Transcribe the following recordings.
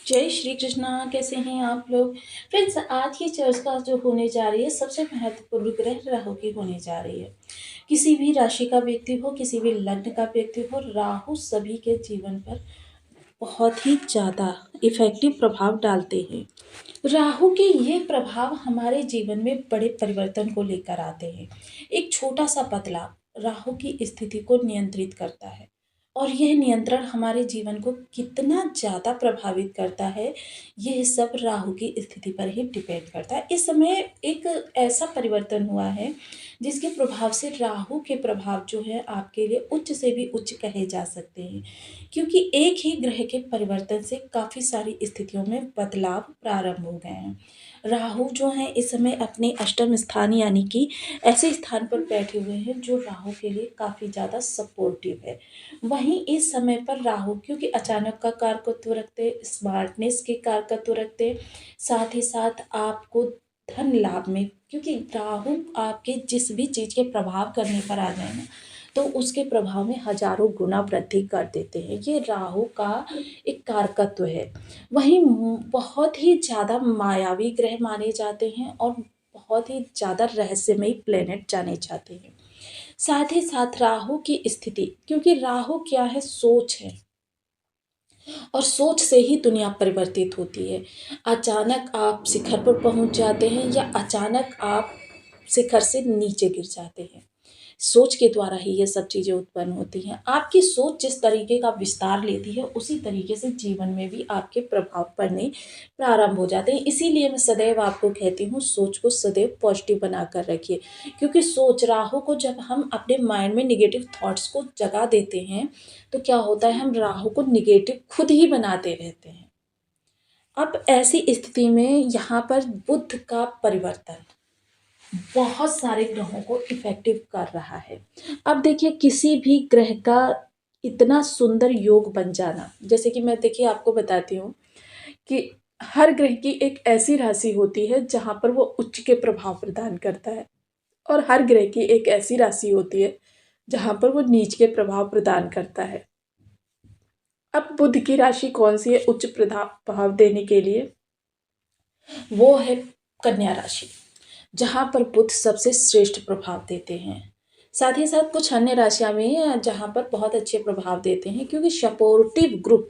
जय श्री कृष्णा। कैसे हैं आप लोग? फ्रेंड्स, आज की चर्चा जो होने जा रही है सबसे महत्वपूर्ण ग्रह राहु की होने जा रही है। किसी भी राशि का व्यक्ति हो, किसी भी लग्न का व्यक्ति हो, राहु सभी के जीवन पर बहुत ही ज़्यादा इफेक्टिव प्रभाव डालते हैं। राहु के ये प्रभाव हमारे जीवन में बड़े परिवर्तन को लेकर आते हैं। एक छोटा सा बदलाव राहु की स्थिति को नियंत्रित करता है, और यह नियंत्रण हमारे जीवन को कितना ज़्यादा प्रभावित करता है, यह सब राहु की स्थिति पर ही डिपेंड करता है। इस समय एक ऐसा परिवर्तन हुआ है जिसके प्रभाव से राहु के प्रभाव जो है आपके लिए उच्च से भी उच्च कहे जा सकते हैं, क्योंकि एक ही ग्रह के परिवर्तन से काफ़ी सारी स्थितियों में बदलाव प्रारंभ हो गए हैं। राहु जो है इस समय अपने अष्टम स्थान यानी कि ऐसे स्थान पर बैठे हुए हैं जो राहु के लिए काफ़ी ज़्यादा सपोर्टिव है। वहीं इस समय पर राहु क्योंकि अचानक का कारकत्व रखते, स्मार्टनेस के कारकत्व रखते, साथ ही साथ आपको धन लाभ में, क्योंकि राहु आपके जिस भी चीज़ के प्रभाव करने पर आ जाए ना, तो उसके प्रभाव में हजारों गुना वृद्धि कर देते हैं। ये राहु का एक कारकत्व है। वहीं बहुत ही ज़्यादा मायावी ग्रह माने जाते हैं और बहुत ही ज़्यादा रहस्यमयी प्लेनेट जाने जाते हैं। साथ ही साथ राहु की स्थिति, क्योंकि राहु क्या है, सोच है, और सोच से ही दुनिया परिवर्तित होती है। अचानक आप शिखर पर पहुंच जाते हैं या अचानक आप शिखर से नीचे गिर जाते हैं। सोच के द्वारा ही ये सब चीज़ें उत्पन्न होती हैं। आपकी सोच जिस तरीके का विस्तार लेती है उसी तरीके से जीवन में भी आपके प्रभाव पड़ने प्रारंभ हो जाते हैं। इसीलिए मैं सदैव आपको कहती हूँ, सोच को सदैव पॉजिटिव बना कर रखिए, क्योंकि सोच राहु को जब हम अपने माइंड में निगेटिव थॉट्स को जगा देते हैं तो क्या होता है, हम राहु को निगेटिव खुद ही बनाते रहते हैं। अब ऐसी स्थिति में यहाँ पर बुध का परिवर्तन बहुत सारे ग्रहों को इफेक्टिव कर रहा है। अब देखिए, किसी भी ग्रह का इतना सुंदर योग बन जाना, जैसे कि मैं देखिए आपको बताती हूँ कि हर ग्रह की एक ऐसी राशि होती है जहाँ पर वो उच्च के प्रभाव प्रदान करता है, और हर ग्रह की एक ऐसी राशि होती है जहाँ पर वो नीच के प्रदान करता है। अब बुध की राशि कौन सी है उच्च प्रभाव देने के लिए? वो है कन्या राशि, जहाँ पर बुध सबसे श्रेष्ठ प्रभाव देते हैं। साथ ही साथ कुछ अन्य राशियाँ भी हैं जहाँ पर बहुत अच्छे प्रभाव देते हैं, क्योंकि सपोर्टिव ग्रुप,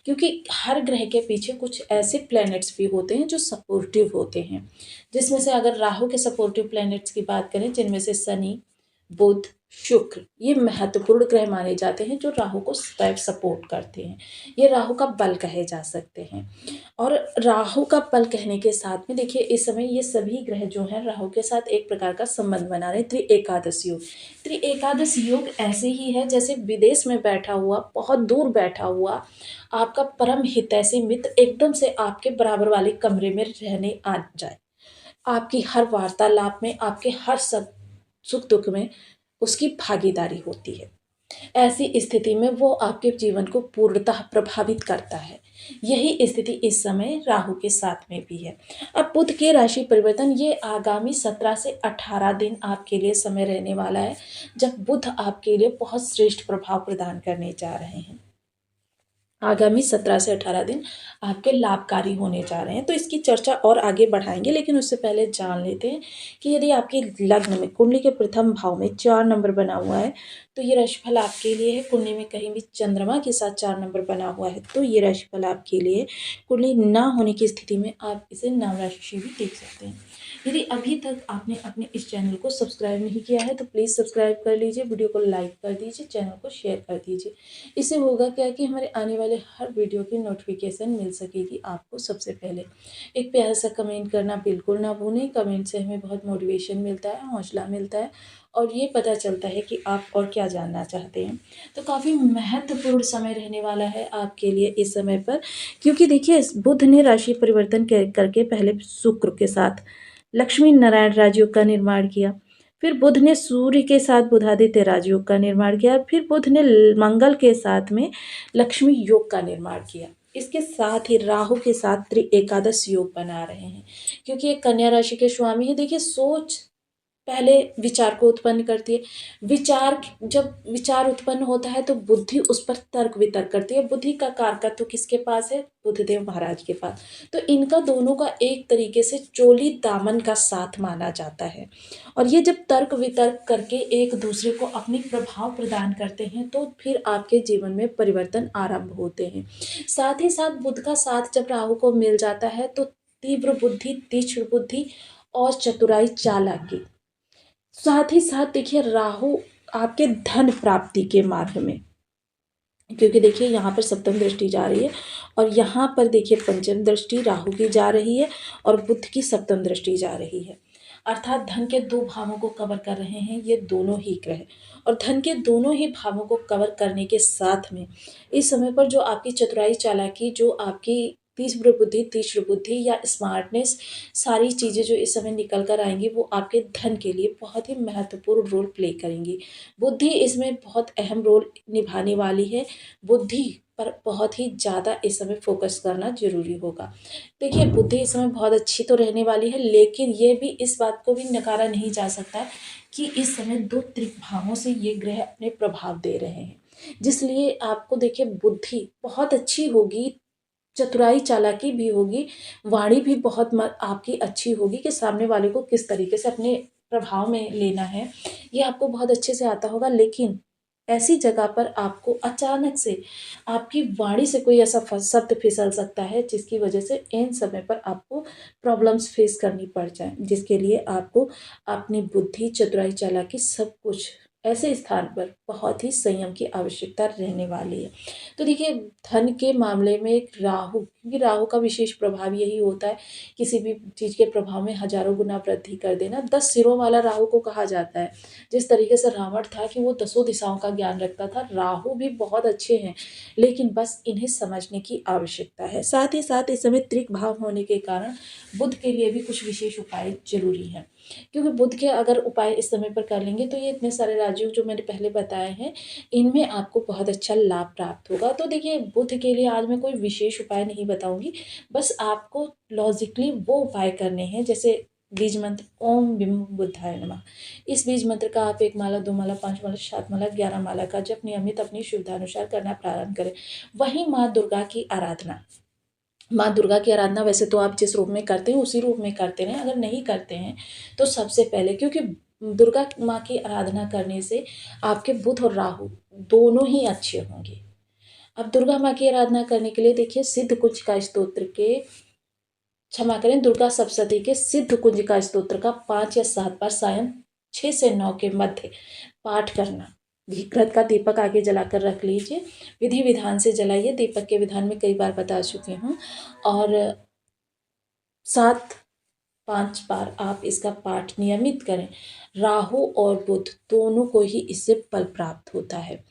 क्योंकि हर ग्रह के पीछे कुछ ऐसे प्लैनेट्स भी होते हैं जो सपोर्टिव होते हैं, जिसमें से अगर राहु के सपोर्टिव प्लैनेट्स की बात करें, जिनमें से शनि, बुध, शुक्र, ये महत्वपूर्ण ग्रह माने जाते हैं जो राहु को सदैव सपोर्ट करते हैं। ये राहु का बल कहे जा सकते हैं। और राहु का बल कहने के साथ में देखिए, इस समय ये सभी ग्रह जो हैं राहु के साथ एक प्रकार का संबंध बना रहे हैं। त्रिएकादश योग, त्रिएकादश योग ऐसे ही है जैसे विदेश में बैठा हुआ, बहुत दूर बैठा हुआ आपका परम हितैषी मित्र एकदम से आपके बराबर वाले कमरे में रहने आ जाए, आपकी हर वार्तालाप में, आपके हर सब सुख दुख में उसकी भागीदारी होती है। ऐसी स्थिति में वो आपके जीवन को पूर्णतः प्रभावित करता है। यही स्थिति इस समय राहु के साथ में भी है। अब बुध के राशि परिवर्तन ये आगामी 17 से 18 दिन आपके लिए समय रहने वाला है, जब बुध आपके लिए बहुत श्रेष्ठ प्रभाव प्रदान करने जा रहे हैं। आगामी 17 से 18 दिन आपके लाभकारी होने जा रहे हैं। तो इसकी चर्चा और आगे बढ़ाएंगे, लेकिन उससे पहले जान लेते हैं कि यदि आपके लग्न में कुंडली के प्रथम भाव में 4 नंबर बना हुआ है तो ये राशिफल आपके लिए है। कुंडली में कहीं भी चंद्रमा के साथ 4 नंबर बना हुआ है तो ये राशिफल आपके लिए। कुंडली ना होने की स्थिति में आप इसे नाम राशि भी देख सकते हैं। यदि अभी तक आपने अपने इस चैनल को सब्सक्राइब नहीं किया है तो प्लीज़ सब्सक्राइब कर लीजिए, वीडियो को लाइक कर दीजिए, चैनल को शेयर कर दीजिए। इससे होगा क्या कि हमारे आने वाले हर वीडियो की नोटिफिकेशन मिल सकेगी आपको सबसे पहले। एक प्यारा सा कमेंट करना बिल्कुल ना भूलें। कमेंट से हमें बहुत मोटिवेशन मिलता है, हौसला मिलता है, और ये पता चलता है कि आप और क्या जानना चाहते हैं। तो काफ़ी महत्वपूर्ण समय रहने वाला है आपके लिए इस समय पर, क्योंकि देखिए बुध ने राशि परिवर्तन करके पहले शुक्र के साथ लक्ष्मी नारायण राजयोग का निर्माण किया, फिर बुध ने सूर्य के साथ बुधादित्य राजयोग का निर्माण किया, फिर बुध ने मंगल के साथ में लक्ष्मी योग का निर्माण किया। इसके साथ ही राहु के साथ एकादश योग बना रहे हैं, क्योंकि एक कन्या राशि के स्वामी है। देखिए, सोच पहले विचार को उत्पन्न करती है। जब विचार उत्पन्न होता है तो बुद्धि उस पर तर्क वितर्क करती है। बुद्धि का कारकत्व तो किसके पास है? बुद्धदेव महाराज के पास। तो इनका दोनों का एक तरीके से चोली दामन का साथ माना जाता है। और ये जब तर्क वितर्क करके एक दूसरे को अपनी प्रभाव प्रदान करते हैं तो फिर आपके जीवन में परिवर्तन आरंभ होते हैं। साथ ही साथ बुध का साथ जब राहु को मिल जाता है तो तीव्र बुद्धि, तीक्ष्ण बुद्धि और चतुराई चालाकी। साथ ही साथ देखिए राहु आपके धन प्राप्ति के मार्ग में, क्योंकि देखिए यहाँ पर सप्तम दृष्टि जा रही है और यहाँ पर देखिए पंचम दृष्टि राहु की जा रही है और बुध की सप्तम दृष्टि जा रही है। अर्थात धन के दो भावों को कवर कर रहे हैं ये दोनों ही ग्रह। और धन के दोनों ही भावों को कवर करने के साथ में इस समय पर जो आपकी चतुराई चालाकी, जो आपकी तीक्ष्ण बुद्धि या स्मार्टनेस, सारी चीज़ें जो इस समय निकल कर आएंगी वो आपके धन के लिए बहुत ही महत्वपूर्ण रोल प्ले करेंगी। बुद्धि इसमें बहुत अहम रोल निभाने वाली है। बुद्धि पर बहुत ही ज़्यादा इस समय फोकस करना जरूरी होगा। देखिए बुद्धि इस समय बहुत अच्छी तो रहने वाली है, लेकिन ये भी इस बात को भी नकारा नहीं जा सकता कि इस समय दो त्रिभावों से ये ग्रह अपने प्रभाव दे रहे हैं, जिसलिए आपको देखिए बुद्धि बहुत अच्छी होगी, चतुराई चालाकी भी होगी, वाणी भी बहुत आपकी अच्छी होगी कि सामने वाले को किस तरीके से अपने प्रभाव में लेना है, ये आपको बहुत अच्छे से आता होगा। लेकिन ऐसी जगह पर आपको अचानक से आपकी वाणी से कोई ऐसा शब्द फिसल सकता है जिसकी वजह से इन समय पर आपको प्रॉब्लम्स फेस करनी पड़ जाए, जिसके लिए आपको अपनी बुद्धि, चतुराई चालाकी सब कुछ ऐसे स्थान पर बहुत ही संयम की आवश्यकता रहने वाली है। तो देखिए धन के मामले में एक राहु, क्योंकि राहु का विशेष प्रभाव यही होता है किसी भी चीज़ के प्रभाव में हजारों गुना वृद्धि कर देना। 10 सिरों वाला राहु को कहा जाता है। जिस तरीके से रावण था कि वो 10 दिशाओं का ज्ञान रखता था, राहु भी बहुत अच्छे हैं, लेकिन बस इन्हें समझने की आवश्यकता है। साथ ही साथ इस समय त्रिक भाव होने के कारण बुध के लिए भी कुछ विशेष उपाय जरूरी हैं, क्योंकि बुध के अगर उपाय इस समय पर कर लेंगे तो ये इतने सारे राज्यों जो मैंने पहले बताए हैं इनमें आपको बहुत अच्छा लाभ प्राप्त होगा। तो देखिए बुध के लिए आज मैं कोई विशेष उपाय नहीं बताऊंगी, बस आपको लॉजिकली वो उपाय करने हैं। जैसे बीज मंत्र ओम बिम बुद्धाय नमः, इस बीज मंत्र का आप 1 माला, 2 माला, 5 माला, 7 माला, 11 माला का जब नियमित अपनी सुविधानुसार करना प्रारंभ करें। वहीं माँ दुर्गा की आराधना, माँ दुर्गा की आराधना वैसे तो आप जिस रूप में करते हैं उसी रूप में करते रहें। अगर नहीं करते हैं तो सबसे पहले, क्योंकि दुर्गा माँ की आराधना करने से आपके बुध और राहु दोनों ही अच्छे होंगे। अब दुर्गा माँ की आराधना करने के लिए देखिए सिद्ध कुंज का स्तोत्र के, क्षमा करें, दुर्गा सप्तशती के सिद्ध कुंज का स्तोत्र का 5 या 7 बार सायं 6 से 9 के मध्य पाठ करना। घृत का दीपक आगे जलाकर रख लीजिए, विधि विधान से जलाइए। दीपक के विधान में कई बार बता चुकी हूँ। और 7-5 बार आप इसका पाठ नियमित करें। राहु और बुध दोनों को ही इससे फल प्राप्त होता है,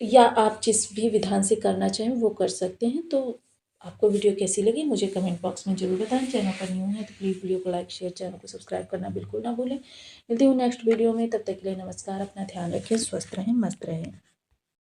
या आप जिस भी विधान से करना चाहें वो कर सकते हैं। तो आपको वीडियो कैसी लगी मुझे कमेंट बॉक्स में ज़रूर बताएं। चैनल पर न्यू है तो प्लीज़ वीडियो को लाइक, शेयर, चैनल को सब्सक्राइब करना बिल्कुल ना भूलें। मिलती हूँ नेक्स्ट वीडियो में, तब तक के लिए नमस्कार। अपना ध्यान रखें, स्वस्थ रहें, मस्त रहें।